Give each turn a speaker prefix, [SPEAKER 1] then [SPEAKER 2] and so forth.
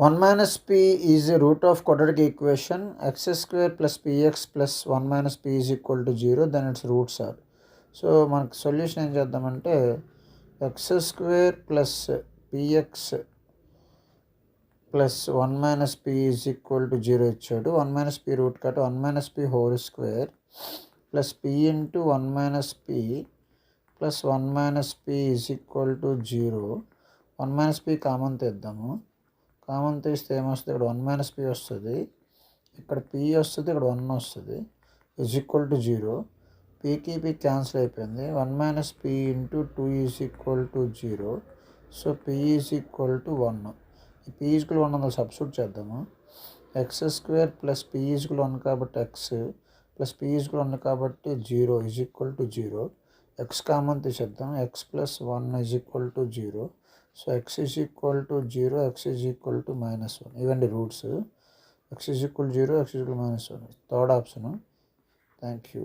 [SPEAKER 1] 1 minus p is a root of quadratic equation x square plus px plus 1 minus p is equal to 0, then its roots are. So మనకు solution ఏం చేద్దామంటే x square plus px plus 1 minus p is equal to 0 ఇచ్చాడు. 1 minus p root కట్ 1 minus p whole square plus p into 1 minus p plus 1 minus p is equal to 0. 1 minus p common తీద్దాము. Common తీస్తే ఏమొస్తుంది, ఇక్కడ 1 minus P వస్తుంది, ఇక్కడ P వస్తుంది, ఇక్కడ 1 వస్తుంది, ఈజ్ ఈక్వల్ టు 0. పీకి పి క్యాన్సిల్ అయిపోయింది. 1 minus p into 2 is equal to 0. So p is equal to 1. ఈ పి ఈజ్కుల్ 1 అందులో సబ్స్టిట్యూట్ చేద్దాము. X square plus p is equal 1 కాబట్టి ఎక్స్ ప్లస్ పి ఈజ్కుల్ 1 కాబట్టి 0 is equal to 0. X common తీసేద్దాం. X plus 1 is equal to 0. So x is equal to 0, x is equal to -1. ఇవండి roots. x is equal 0, x is equal -1. Third option. Thank you.